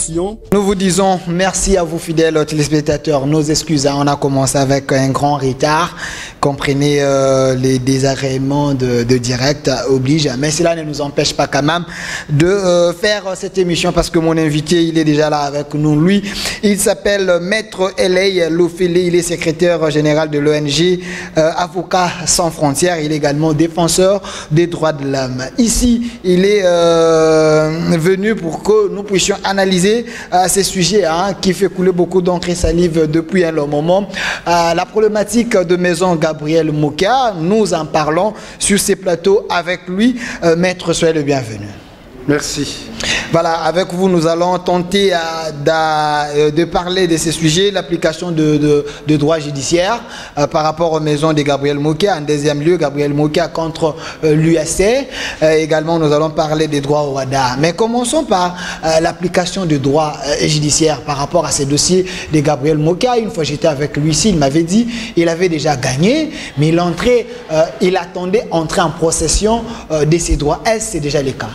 Nous vous disons merci à vous fidèles téléspectateurs, nos excuses, on a commencé avec un grand retard, comprenez les désagréments de direct oblige, mais cela ne nous empêche pas quand même de faire cette émission parce que mon invité il est déjà là avec nous. Lui il s'appelle Maître Eley Lofele, il est secrétaire général de l'ONG Avocats sans frontières, il est également défenseur des droits de l'homme. Ici il est venu pour que nous puissions analyser ces sujets qui fait couler beaucoup d'encre et salive depuis un long moment. La problématique de Maison Gabriel Mokia, nous en parlons sur ces plateaux avec lui. Maître, soyez le bienvenu. Merci. Voilà, avec vous, nous allons tenter de parler de ces sujets, l'application de droit judiciaire par rapport aux maisons de Gabriel Mokia. En deuxième lieu, Gabriel Mokia contre l'UAC. Également, nous allons parler des droits au WADA. Mais commençons par l'application du droit judiciaire par rapport à ces dossiers de Gabriel Mokia. Une fois j'étais avec lui ici, il m'avait dit qu'il avait déjà gagné, mais il attendait entrer en possession de ses droits. Est-ce que c'est déjà le cas?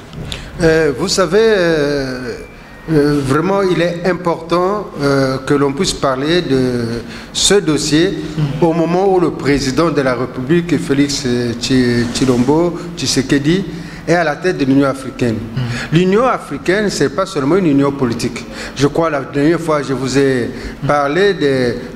Vous savez, vraiment, il est important que l'on puisse parler de ce dossier au moment où le président de la République, Félix Tshilombo Tshisekedi, est à la tête de l'Union africaine. L'Union africaine, ce n'est pas seulement une union politique. Je crois la dernière fois, je vous ai parlé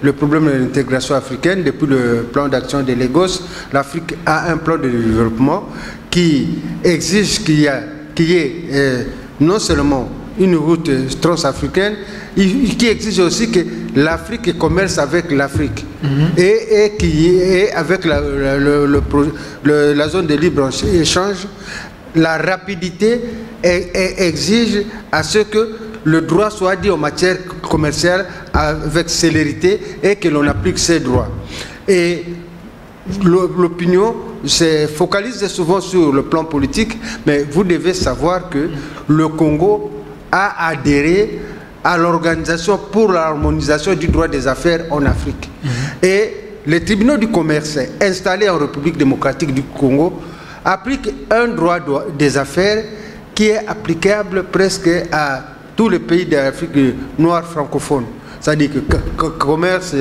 du problème de l'intégration africaine. Depuis le plan d'action de Lagos, l'Afrique a un plan de développement qui exige qu'il y ait non seulement une route transafricaine, qui exige aussi que l'Afrique commerce avec l'Afrique et qui est avec la zone de libre-échange. La rapidité exige à ce que le droit soit dit en matière commerciale avec célérité et que l'on applique ces droits. Et l'opinion se focalise souvent sur le plan politique, mais vous devez savoir que le Congo a adhéré à l'Organisation pour l'harmonisation du droit des affaires en Afrique. Et les tribunaux du commerce installés en République démocratique du Congo appliquent un droit des affaires qui est applicable presque à tous les pays d'Afrique noire francophone. C'est-à-dire que commerce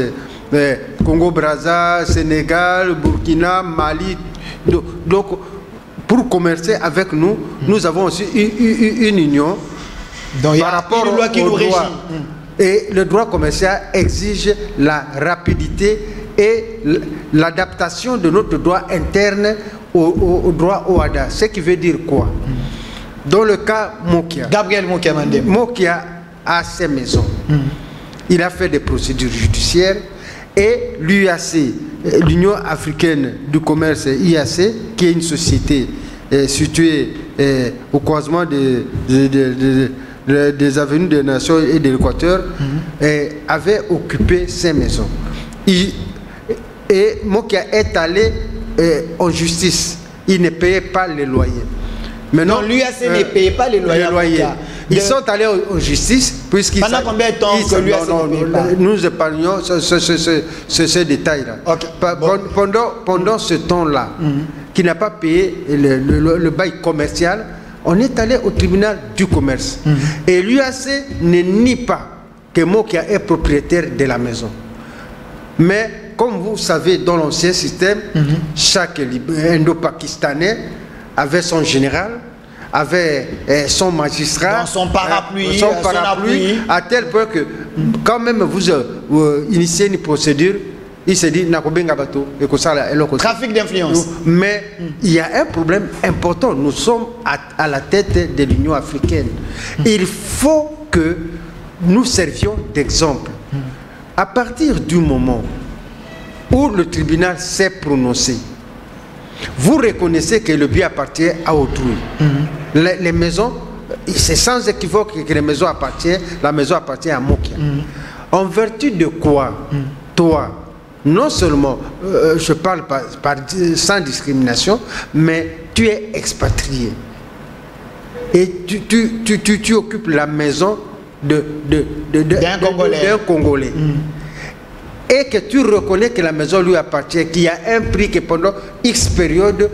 Congo-Brazza, Sénégal, Burkina, Mali. Donc, pour commercer avec nous, nous avons aussi une union par rapport au droit. Et le droit commercial exige la rapidité et l'adaptation de notre droit interne au droit OADA. Ce qui veut dire quoi? Dans le cas Mokia, Gabriel Mokia, Mokia a ses maisons. Il a fait des procédures judiciaires. Et l'UAC, l'Union africaine du commerce, IAC, qui est une société située au croisement des avenues des Nations et de l'Équateur, avait occupé ces maisons. Et Mokia est allé en justice. Il ne payait pas les loyers. Maintenant, l'UAC ne payait pas les loyers. Ils sont allés en justice puisqu'ils... Pendant combien de temps que l'UAC ne paye pas? Nous épargnons ce détail-là. Okay. Pendant ce temps-là, qui n'a pas payé le bail commercial, on est allé au tribunal du commerce. Et l'UAC ne nie pas que Mokia est propriétaire de la maison. Mais comme vous savez, dans l'ancien système, chaque Indo-Pakistanais avait son général, avait son magistrat, dans son parapluie, à tel point que quand même vous initiez une procédure, il se dit trafic d'influence. Mais il y a un problème important. Nous sommes à la tête de l'Union africaine. Il faut que nous servions d'exemple. À partir du moment où le tribunal s'est prononcé, vous reconnaissez que le bien appartient à autrui. Les maisons, c'est sans équivoque que la maison appartient à Mokia. En vertu de quoi, toi, non seulement, je parle sans discrimination, mais tu es expatrié. Et tu occupes la maison d'un Congolais. Et que tu reconnais que la maison lui appartient, qu'il y a un prix que pendant X période,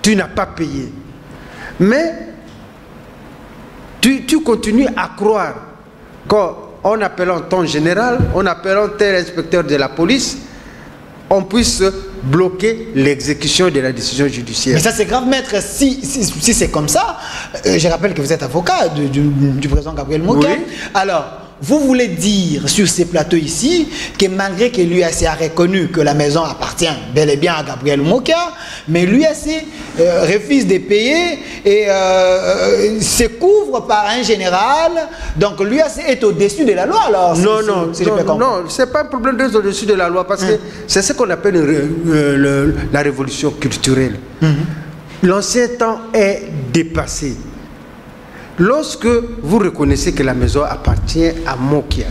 tu n'as pas payé. Mais tu continues à croire qu'en appelant ton général, en appelant tel inspecteur de la police, on puisse bloquer l'exécution de la décision judiciaire. Mais ça c'est grave, maître. Si c'est comme ça, je rappelle que vous êtes avocat du président Gabriel Mokia. Oui. Alors, vous voulez dire sur ces plateaux ici que malgré que l'UAC a reconnu que la maison appartient bel et bien à Gabriel Mokia, mais l'UAC refuse de payer et se couvre par un général. Donc l'UAC est au-dessus de la loi. Alors, non, c'est pas un problème d'être au-dessus de la loi parce que c'est ce qu'on appelle la révolution culturelle. L'ancien temps est dépassé. Lorsque vous reconnaissez que la maison appartient à Mokia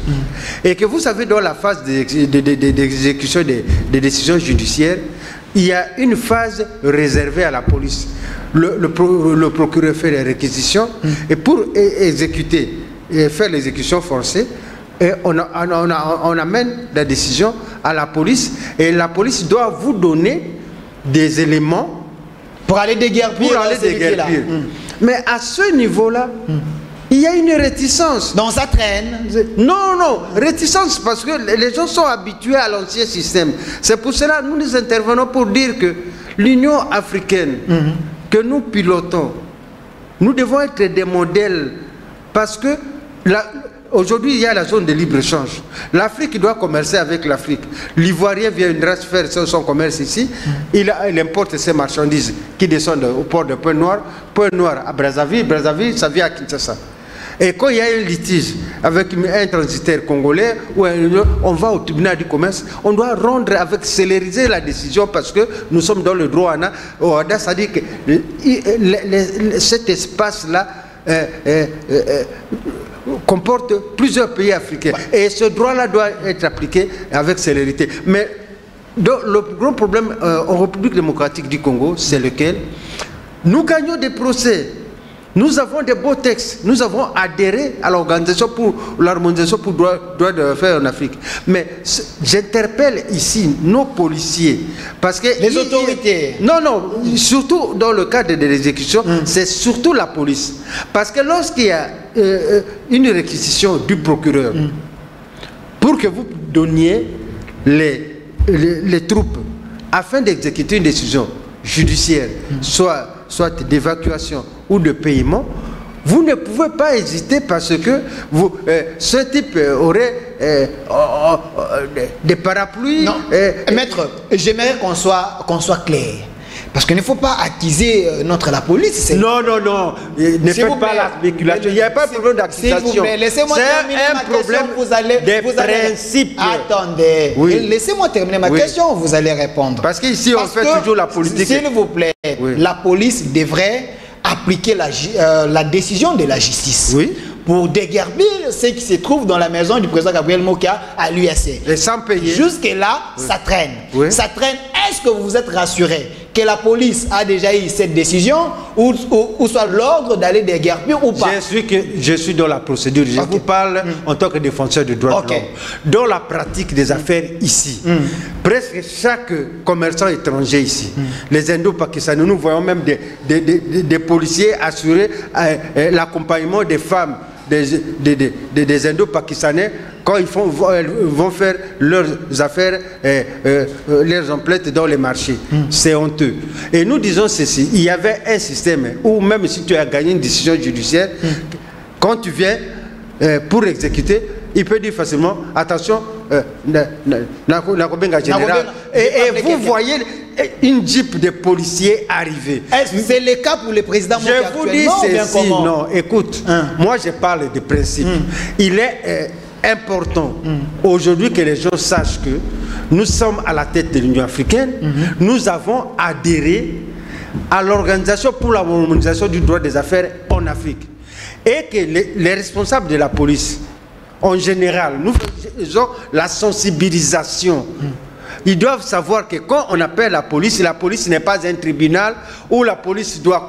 et que vous savez dans la phase d'exécution des décisions judiciaires, il y a une phase réservée à la police. Le procureur fait les réquisitions et pour exécuter et faire l'exécution forcée, on amène la décision à la police et la police doit vous donner des éléments pour aller déguerpir. Mais à ce niveau-là, il y a une réticence. Donc ça traîne. Non, réticence parce que les gens sont habitués à l'ancien système. C'est pour cela que nous intervenons pour dire que l'Union africaine que nous pilotons, nous devons être des modèles parce que aujourd'hui, il y a la zone de libre-échange. L'Afrique doit commercer avec l'Afrique. L'Ivoirien vient une race faire son commerce ici. Il importe ses marchandises qui descendent au port de Pointe-Noire. Pointe-Noire à Brazzaville. Brazzaville, ça vient à Kinshasa. Et quand il y a un litige avec un transitaire congolais, on va au tribunal du commerce, on doit rendre avec célériser la décision parce que nous sommes dans le droit. Ça dit que cet espace-là comporte plusieurs pays africains et ce droit-là doit être appliqué avec célérité. Mais le grand problème en République démocratique du Congo, c'est lequel? Nous gagnons des procès, nous avons des beaux textes, nous avons adhéré à l'organisation pour l'harmonisation pour droit de faire en Afrique. Mais j'interpelle ici nos policiers parce que les autorités. Non, surtout dans le cadre de l'exécution, c'est surtout la police. Parce que lorsqu'il y a une réquisition du procureur pour que vous donniez les troupes afin d'exécuter une décision judiciaire, soit d'évacuation ou de paiement, vous ne pouvez pas hésiter parce que ce type aurait des parapluies. Non, maître, j'aimerais qu'on soit clair. Parce qu'il ne faut pas accuser la police. Non. Ne faites pas la spéculation. Il n'y a pas de problème d'accusation. Laissez-moi terminer ma question. Vous allez principes. Attendez. Oui. Laissez-moi terminer ma question. Vous allez répondre. Parce qu'ici, on fait toujours la politique. S'il vous plaît, la police devrait appliquer la décision de la justice. Oui. Pour déguerpir ce qui se trouve dans la maison du président Gabriel Mokia à l'UAC. Et sans payer. Jusque-là, ça traîne. Oui. Ça traîne. Est-ce que vous êtes rassuré que la police a déjà eu cette décision ou soit l'ordre d'aller déguerpir ou pas? Je suis dans la procédure. Je vous parle en tant que défenseur des droits de l'homme. Dans la pratique des affaires ici, presque chaque commerçant étranger ici, les Indo-Pakistanais, nous voyons même des policiers assurer l'accompagnement des femmes des Indo-Pakistanais quand ils vont faire leurs affaires, leurs emplettes dans les marchés. C'est honteux. Et nous disons ceci, il y avait un système où même si tu as gagné une décision judiciaire, quand tu viens pour exécuter, il peut dire facilement, attention, général. Et vous voyez une jeep de policiers arriver. C'est le cas pour le président Mokia? Je vous dis ceci, non, écoute, moi je parle de principe. Il est important aujourd'hui que les gens sachent que nous sommes à la tête de l'Union africaine, nous avons adhéré à l'Organisation pour la harmonisation du droit des affaires en Afrique. Et que les responsables de la police, en général, nous faisons la sensibilisation. Ils doivent savoir que quand on appelle la police n'est pas un tribunal où la police doit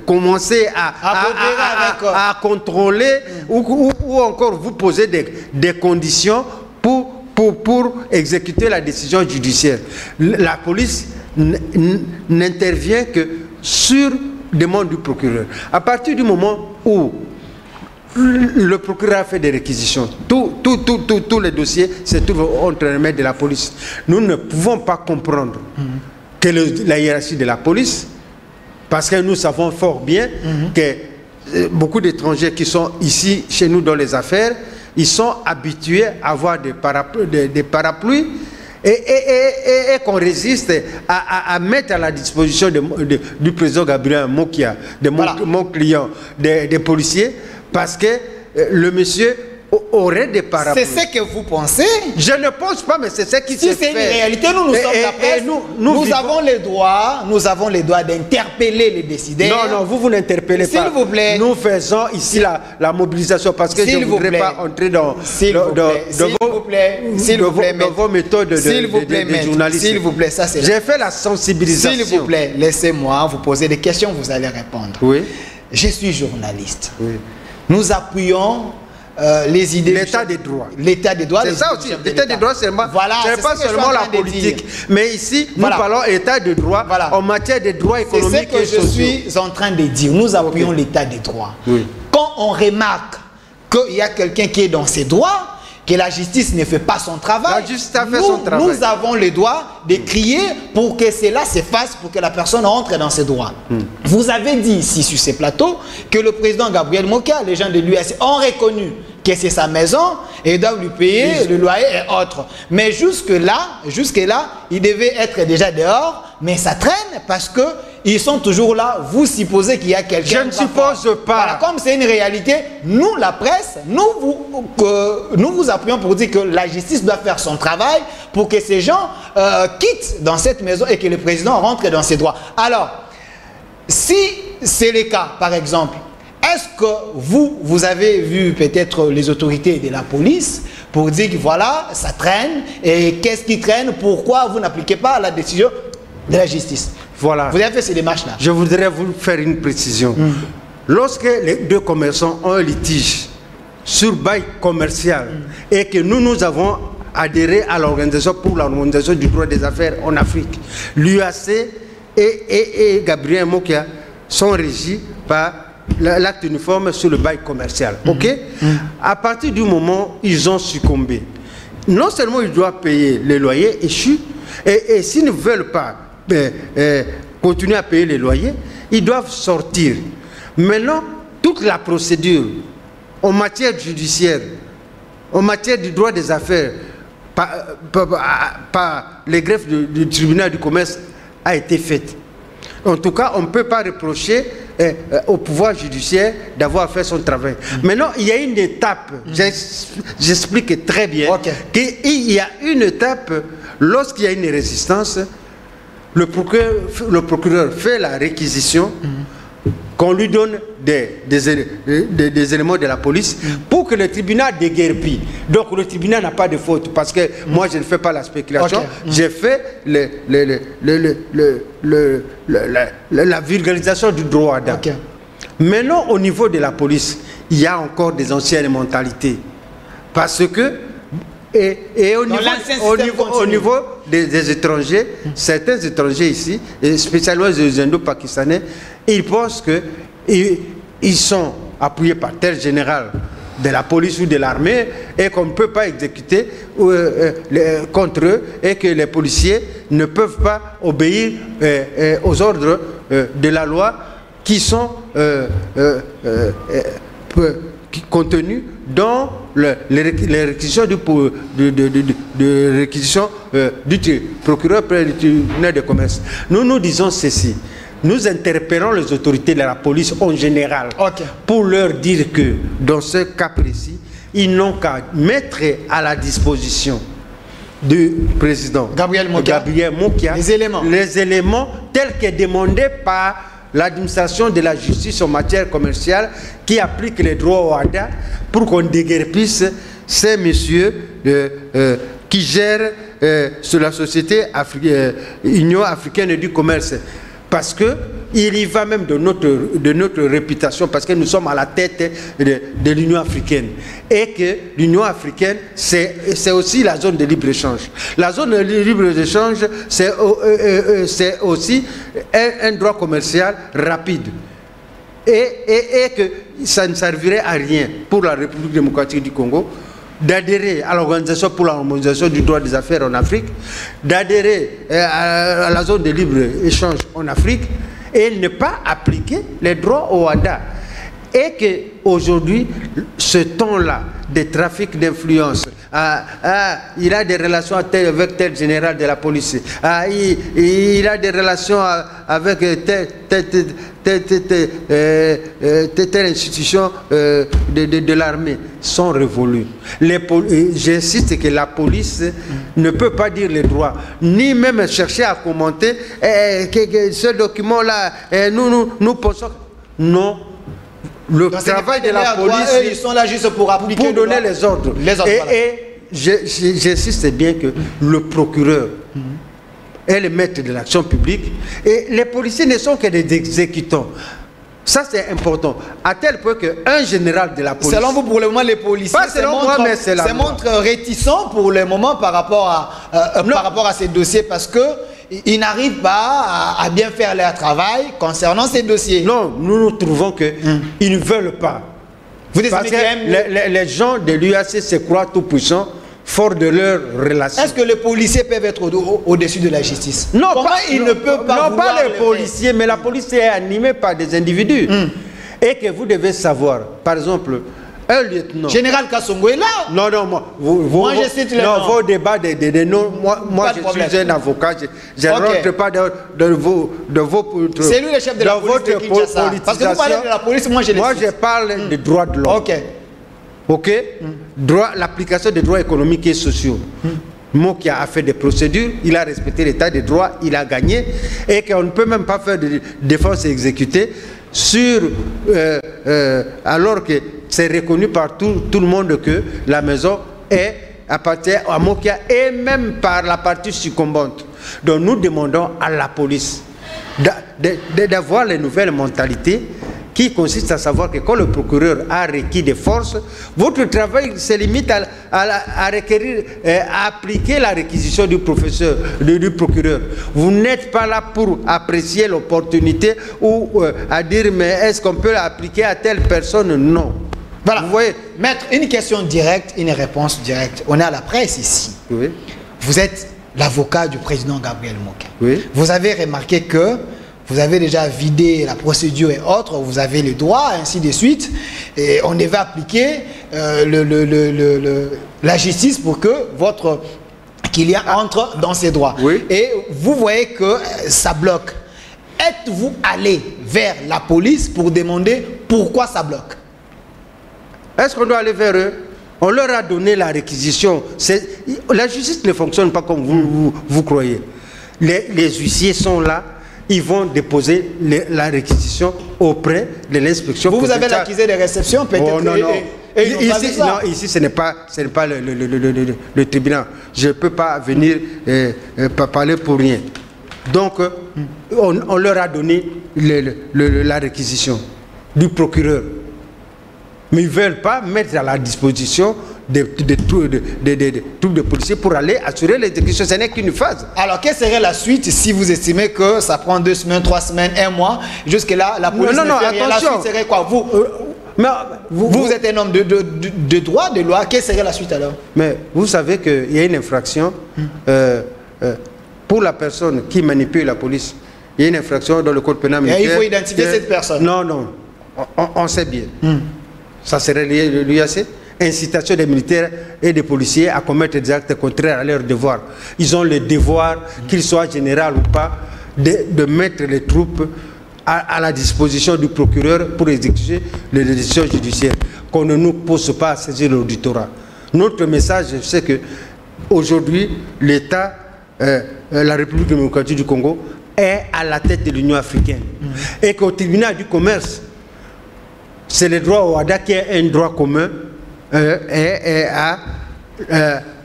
commencer à contrôler ou encore vous poser des conditions pour exécuter la décision judiciaire. La police n'intervient que sur demande du procureur. À partir du moment où le procureur a fait des réquisitions. Tous les dossiers se trouvent entre les mains de la police. Nous ne pouvons pas comprendre que la hiérarchie de la police, parce que nous savons fort bien que beaucoup d'étrangers qui sont ici, chez nous, dans les affaires, ils sont habitués à avoir des parapluies et qu'on résiste à mettre à la disposition du président Gabriel Mokia, de mon client, des policiers, parce que le monsieur aurait des parapluies. C'est ce que vous pensez? Je ne pense pas, mais c'est ce qui se fait. Si c'est une réalité, nous sommes la presse, nous avons les droits d'interpeller les décideurs. Non, vous n'interpellez pas. S'il vous plaît. Nous faisons ici la mobilisation, parce que je ne voudrais pas entrer dans vos méthodes de journalistes. S'il vous plaît, ça c'est... J'ai fait la sensibilisation. S'il vous plaît, laissez-moi vous poser des questions, vous allez répondre. Oui. Je suis journaliste. Oui. Nous appuyons les idées... L'état des droits. L'état des droits. C'est ça aussi. L'état des droits, c'est pas seulement la politique. Mais ici, nous parlons état de droit en matière de droits économiques et sociaux. C'est ce que je suis en train de dire. Nous appuyons l'état des droits. Oui. Quand on remarque qu'il y a quelqu'un qui est dans ses droits, que la justice ne fait pas son travail, la justice a fait son travail. Nous avons le droit de crier pour que cela s'efface, pour que la personne rentre dans ses droits. Vous avez dit ici sur ces plateaux que le président Gabriel Mokia, les gens de l'US ont reconnu que c'est sa maison et ils doivent lui payer le loyer et autres. Mais jusque-là, il devait être déjà dehors, mais ça traîne parce que ils sont toujours là. Vous supposez qu'il y a quelqu'un... Je ne suppose pas. Voilà, comme c'est une réalité, nous, la presse, nous vous appuyons pour dire que la justice doit faire son travail pour que ces gens quittent dans cette maison et que le président rentre dans ses droits. Alors, si c'est le cas, par exemple, est-ce que vous avez vu peut-être les autorités de la police pour dire que voilà, ça traîne, et qu'est-ce qui traîne, pourquoi vous n'appliquez pas la décision de la justice? Voilà. Vous avez fait ces démarches-là. Je voudrais vous faire une précision. Lorsque les deux commerçants ont un litige sur bail commercial et que nous avons adhéré à l'organisation pour l'harmonisation du droit des affaires en Afrique, l'UAC et Gabriel Mokia sont régis par l'acte uniforme sur le bail commercial. Ok? À partir du moment où ils ont succombé, non seulement ils doivent payer les loyers échus, et s'ils ne veulent pas continuer à payer les loyers, ils doivent sortir. Maintenant, toute la procédure en matière judiciaire, en matière du droit des affaires, par les greffes du tribunal du commerce a été faite. En tout cas, on ne peut pas reprocher au pouvoir judiciaire d'avoir fait son travail. Maintenant, il y a une étape, j'explique très bien, qu'il y a une étape, lorsqu'il y a une résistance, le procureur fait la réquisition, qu'on lui donne des éléments de la police pour que le tribunal déguerpit. Donc le tribunal n'a pas de faute, parce que moi je ne fais pas la spéculation, j'ai fait la vulgarisation du droit d'âme. Maintenant, au niveau de la police, il y a encore des anciennes mentalités, parce que au niveau des étrangers, certains étrangers ici, et spécialement les Indo-Pakistanais, ils pensent qu'ils sont appuyés par tel général de la police ou de l'armée et qu'on ne peut pas exécuter contre eux, et que les policiers ne peuvent pas obéir aux ordres de la loi qui sont contenus dans les réquisitions du procureur près du tribunal de commerce. Nous disons ceci. Nous interpellons les autorités de la police en général pour leur dire que dans ce cas précis, ils n'ont qu'à mettre à la disposition du président Gabriel Mokia les éléments tels que demandés par l'administration de la justice en matière commerciale qui applique les droits au HADA, pour qu'on déguerpisse ces messieurs qui gèrent sur la société Union africaine du commerce. Parce qu'il y va même de notre réputation, parce que nous sommes à la tête de l'Union africaine. Et que l'Union africaine, c'est aussi la zone de libre-échange. La zone de libre-échange, c'est aussi un droit commercial rapide. et que ça ne servirait à rien pour la République démocratique du Congo d'adhérer à l'Organisation pour l'harmonisation du droit des affaires en Afrique, d'adhérer à la zone de libre-échange en Afrique et ne pas appliquer les droits au OHADA. Et qu'aujourd'hui, ce temps-là des trafics d'influence, il a des relations avec tel général de la police, il a des relations avec telle institution de l'armée, sont révolus. J'insiste que la police ne peut pas dire les droits, ni même chercher à commenter que ce document-là, nous pensons... Non. Le travail de la police, ils sont là juste pour appliquer, pour donner les ordres. Et j'insiste bien que le procureur est le maître de l'action publique et les policiers ne sont que des exécutants. Ça, c'est important. À tel point qu'un général de la police... Selon vous, pour le moment, les policiers se montrent réticents pour le moment par rapport à ces dossiers parce que ils n'arrivent pas à bien faire leur travail concernant ces dossiers. Non, nous trouvons qu'ils ne veulent pas. Vous parce que les gens de l'UAC se croient tout puissants, fort de leur relation. Est-ce que les policiers peuvent être au-dessus de la justice? Non, ils ne peuvent pas. Non, pas les policiers, mais la police est animée par des individus. Et que vous devez savoir, par exemple, un lieutenant. Général Kassongo est là. Non, moi je cite les noms. Vos débats de noms, moi je suis un avocat, je ne rentre pas de vos... C'est lui le chef de la police de Kinshasa. Parce que vous parlez de la police, moi je les cite. Moi je parle des droits de l'homme. Ok. L'application des droits économiques et sociaux. Mokia a fait des procédures, il a respecté l'état des droits, il a gagné, et qu'on ne peut même pas faire de défense exécutée sur, alors que c'est reconnu par tout le monde que la maison appartient à Mokia et même par la partie succombante. Donc nous demandons à la police d'avoir les nouvelles mentalités qui consiste à savoir que quand le procureur a requis des forces, votre travail se limite à requérir, à appliquer la réquisition du professeur, du procureur. Vous n'êtes pas là pour apprécier l'opportunité ou à dire mais est-ce qu'on peut l'appliquer à telle personne? Non. Voilà. Vous voyez, maître, une question directe, une réponse directe. On est à la presse ici. Oui. Vous êtes l'avocat du président Gabriel Mokia. Oui. Vous avez remarqué que vous avez déjà vidé la procédure et autres, vous avez les droits, ainsi de suite. Et on devait appliquer la justice pour que votre client entre dans ses droits. Oui. Et vous voyez que ça bloque. Êtes-vous allé vers la police pour demander pourquoi ça bloque? Est-ce qu'on doit aller vers eux? On leur a donné la réquisition. La justice ne fonctionne pas comme vous croyez. Les huissiers sont là. Ils vont déposer la réquisition auprès de l'inspection. Vous avez l'accusé de réception, peut-être. Oh, non. Ici, ce n'est pas le tribunal. Je ne peux pas venir parler pour rien. Donc, on leur a donné la réquisition du procureur. Mais ils ne veulent pas mettre à la disposition des troupes de policiers pour aller assurer l'exécution. Ce n'est qu'une phase. Alors, quelle serait la suite si vous estimez que ça prend 2 semaines, 3 semaines, 1 mois? Jusque-là, la police ne fait rien. La suite serait quoi? Vous êtes un homme de droit, de loi. Quelle serait la suite alors? Mais vous savez qu'il y a une infraction pour la personne qui manipule la police. Il y a une infraction dans le code pénal militaire. Et il faut identifier cette personne. Non. On sait bien. Ça serait lié à l'UAC. Incitation des militaires et des policiers à commettre des actes contraires à leurs devoirs. Ils ont le devoir, qu'ils soient généraux ou pas, de mettre les troupes à la disposition du procureur pour exécuter les décisions judiciaires. Qu'on ne nous pousse pas à saisir l'auditorat. Notre message, c'est que aujourd'hui, l'État, la République démocratique du Congo, est à la tête de l'Union africaine. Et qu'au tribunal du commerce, c'est le droit au OHADA qui est un droit commun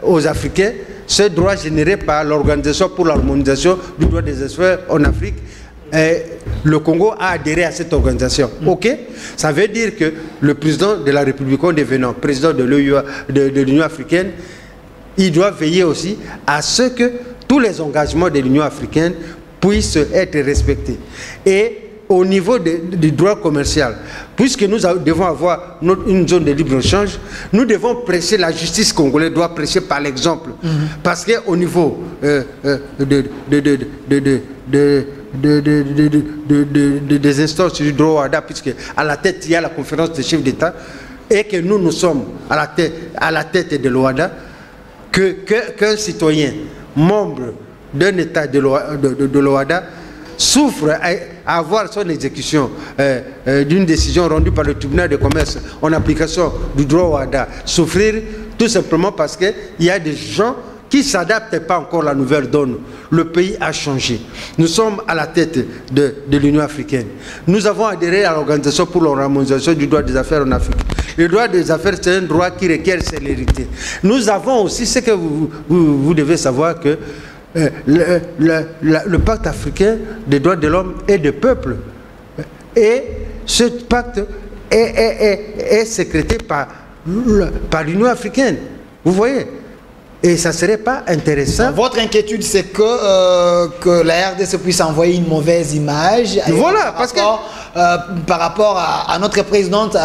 aux Africains, ce droit généré par l'Organisation pour l'harmonisation du droit des affaires en Afrique. Le Congo a adhéré à cette organisation. Ok, ça veut dire que le président de la République, en devenant président de l'Union africaine, il doit veiller aussi à ce que tous les engagements de l'Union africaine puissent être respectés. Et au niveau du droit commercial, puisque nous devons avoir une zone de libre-échange, nous devons prêcher, la justice congolaise doit prêcher par l'exemple. Parce qu'au niveau des instances du droit WADA, puisque à la tête il y a la conférence des chefs d'État, et que nous sommes à la tête de l'OADA, qu'un citoyen membre d'un État de l'OADA souffre à avoir son exécution d'une décision rendue par le tribunal de commerce en application du droit WADA, souffrir tout simplement parce qu'il y a des gens qui ne s'adaptent pas encore à la nouvelle donne. Le pays a changé. Nous sommes à la tête de l'Union africaine. Nous avons adhéré à l'Organisation pour l'harmonisation du droit des affaires en Afrique. Le droit des affaires, c'est un droit qui requiert célérité. Nous avons aussi, ce que vous devez savoir, que le pacte africain des droits de l'homme et des peuples. Et ce pacte est sécrété par l'Union africaine. Vous voyez? Et ça ne serait pas intéressant. Votre inquiétude, c'est que la RDC puisse envoyer une mauvaise image. Voilà, par rapport à notre présidente,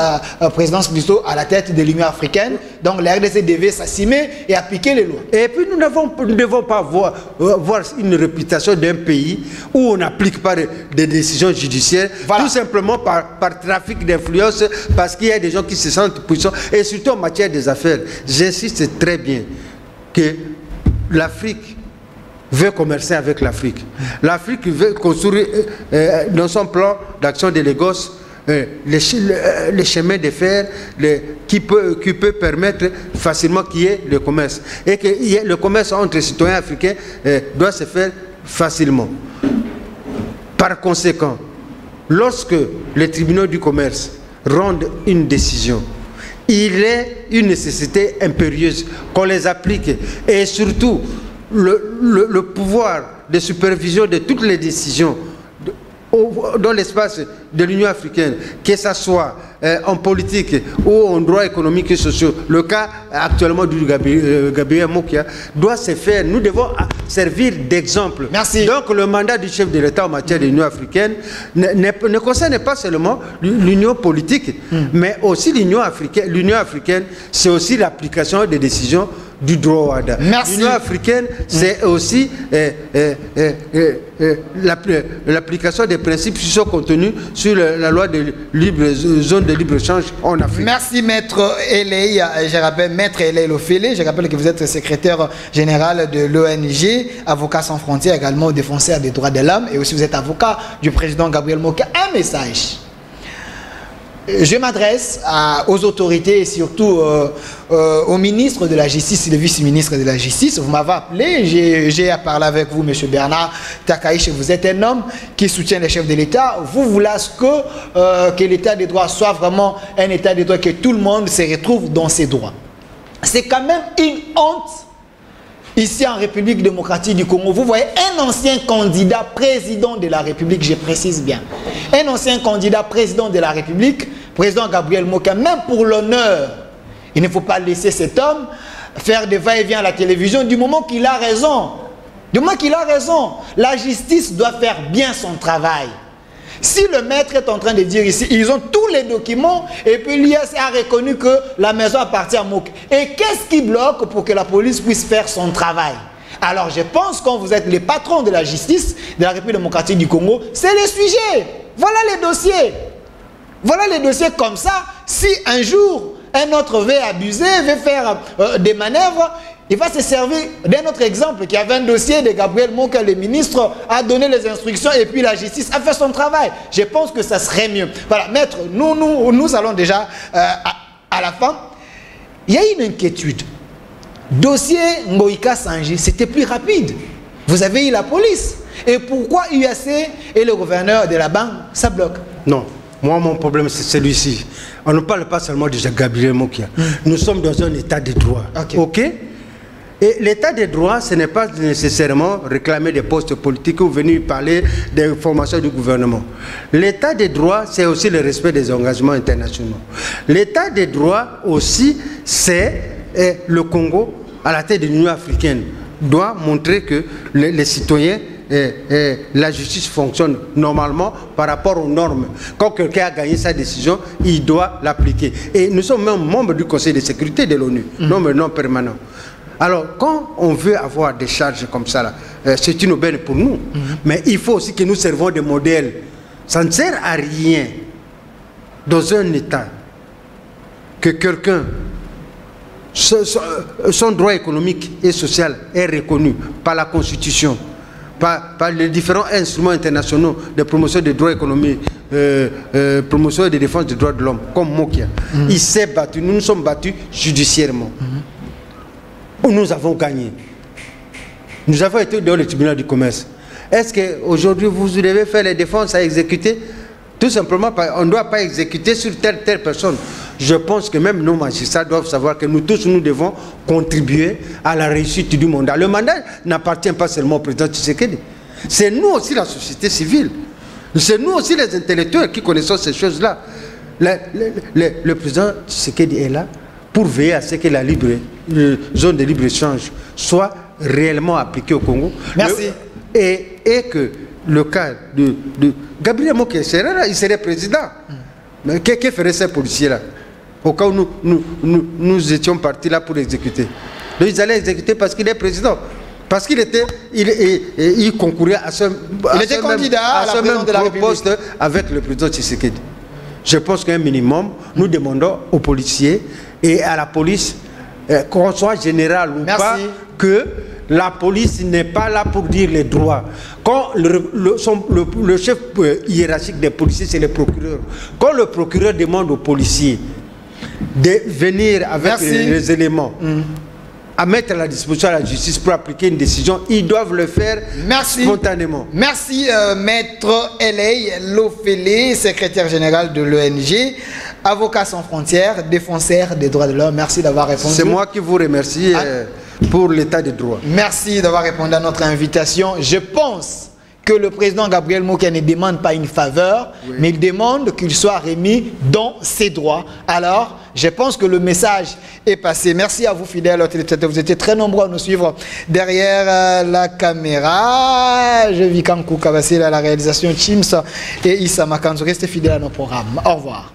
présidence plutôt à la tête de l'Union africaine. Donc la RDC devait s'assumer et appliquer les lois. Et puis nous ne devons pas voir une réputation d'un pays où on n'applique pas des décisions judiciaires, voilà. Tout simplement par trafic d'influence, parce qu'il y a des gens qui se sentent puissants, et surtout en matière des affaires. J'insiste très bien que l'Afrique veut commercer avec l'Afrique. L'Afrique veut construire dans son plan d'action de Lagos les chemins de fer qui peut permettre facilement qu'il y ait le commerce. Et que le commerce entre citoyens africains doit se faire facilement. Par conséquent, lorsque les tribunaux du commerce rendent une décision, il est une nécessité impérieuse qu'on les applique, et surtout le pouvoir de supervision de toutes les décisions dans l'espace de l'Union africaine, que ce soit en politique ou en droit économique et social. Le cas actuellement du Gabriel Mokia doit se faire. Nous devons servir d'exemple. Merci. Donc le mandat du chef de l'État en matière de l'Union africaine ne concerne pas seulement l'union politique, mais aussi l'Union africaine. L'Union africaine, c'est aussi l'application des décisions du droit WADA. L'Union africaine, c'est aussi l'application des principes qui sont contenus sur la loi de zone de libre-échange en Afrique. Merci Maître Eley, je rappelle Maître Eley Lofele, je rappelle que vous êtes secrétaire général de l'ONG Avocats sans frontières, également défenseur des droits de l'homme, et aussi vous êtes avocat du président Gabriel Mokia. Un message. Je m'adresse aux autorités et surtout au ministre de la Justice, le vice-ministre de la Justice. Vous m'avez appelé, j'ai à parler avec vous, M. Bernard Takaïche. Vous êtes un homme qui soutient les chefs de l'État. Vous voulez que l'État des droits soit vraiment un État des droits, que tout le monde se retrouve dans ses droits. C'est quand même une honte. Ici en République démocratique du Congo, vous voyez un ancien candidat président de la République, je précise bien, un ancien candidat président de la République, président Gabriel Mokia, même pour l'honneur, il ne faut pas laisser cet homme faire des va-et-vient à la télévision du moment qu'il a raison. Du moment qu'il a raison, la justice doit faire bien son travail. Si le maître est en train de dire ici, ils ont tous les documents, et puis l'IS a reconnu que la maison appartient à Mokia. Et qu'est-ce qui bloque pour que la police puisse faire son travail? Alors je pense, quand vous êtes les patrons de la justice de la République démocratique du Congo, c'est le sujet. Voilà les dossiers. Voilà les dossiers comme ça. Si un jour, un autre veut abuser, veut faire des manœuvres, il va se servir d'un autre exemple, qui avait un dossier de Gabriel Mokia, le ministre a donné les instructions et puis la justice a fait son travail. Je pense que ça serait mieux. Voilà, maître, nous allons déjà à la fin. Il y a une inquiétude. Dossier Ngoïka Sanji, c'était plus rapide. Vous avez eu la police. Et pourquoi UAC et le gouverneur de la banque, ça bloque? Non. Moi, mon problème, c'est celui-ci. On ne parle pas seulement de Gabriel Mokia. Nous sommes dans un état de droit. OK? Et l'état de droit, ce n'est pas nécessairement réclamer des postes politiques ou venir parler des formations du gouvernement. L'état de droit, c'est aussi le respect des engagements internationaux. L'état de droit aussi, c'est le Congo, à la tête de l'Union africaine, doit montrer que les citoyens la justice fonctionne normalement par rapport aux normes. Quand quelqu'un a gagné sa décision, il doit l'appliquer. Et nous sommes même membres du Conseil de sécurité de l'ONU, non permanent. Alors, quand on veut avoir des charges comme ça, c'est une aubaine pour nous. Mais il faut aussi que nous servons de modèle. Ça ne sert à rien dans un État que quelqu'un, son droit économique et social est reconnu par la Constitution, par les différents instruments internationaux de promotion des droits économiques, promotion et de défense des droits de l'homme, comme Mokia. Il s'est battu, nous nous sommes battus judiciairement. Nous avons gagné. Nous avons été dans le tribunal du commerce. Est-ce qu'aujourd'hui, vous devez faire les défenses à exécuter? Tout simplement, on ne doit pas exécuter sur telle personne. Je pense que même nos magistrats doivent savoir que nous tous, nous devons contribuer à la réussite du mandat. Le mandat n'appartient pas seulement au président Tshisekedi. C'est nous aussi, la société civile. C'est nous aussi, les intellectuels, qui connaissons ces choses-là. Le président Tshisekedi est là pour veiller à ce que la zone de libre-échange soit réellement appliquée au Congo. Merci. Et que le cas de Gabriel Moké, il serait président. Mais que ferait ces policiers-là? Au cas où nous étions partis là pour exécuter. Donc ils allaient exécuter parce qu'il est président. Parce qu'il était, il concourait à ce même poste avec le président Tshisekedi. Je pense qu'un minimum, nous demandons aux policiers et à la police, qu'on soit général ou pas, que la police n'est pas là pour dire les droits. Quand le chef hiérarchique des policiers, c'est le procureur. Quand le procureur demande aux policiers de venir avec les éléments, à mettre à la disposition de la justice pour appliquer une décision, ils doivent le faire spontanément. Merci, Maître Eley Lofele, secrétaire général de l'ONG Avocats sans frontières, défenseur des droits de l'homme. Merci d'avoir répondu. C'est moi qui vous remercie pour l'état de droit. Merci d'avoir répondu à notre invitation. Je pense que le président Gabriel Moké ne demande pas une faveur, mais il demande qu'il soit remis dans ses droits. Alors, je pense que le message est passé. Merci à vous, fidèles téléspectateurs. Vous étiez très nombreux à nous suivre derrière la caméra. Je vis Kankou Kabassé à la réalisation Chims et Issa Makanzo. Restez fidèles à nos programmes. Au revoir.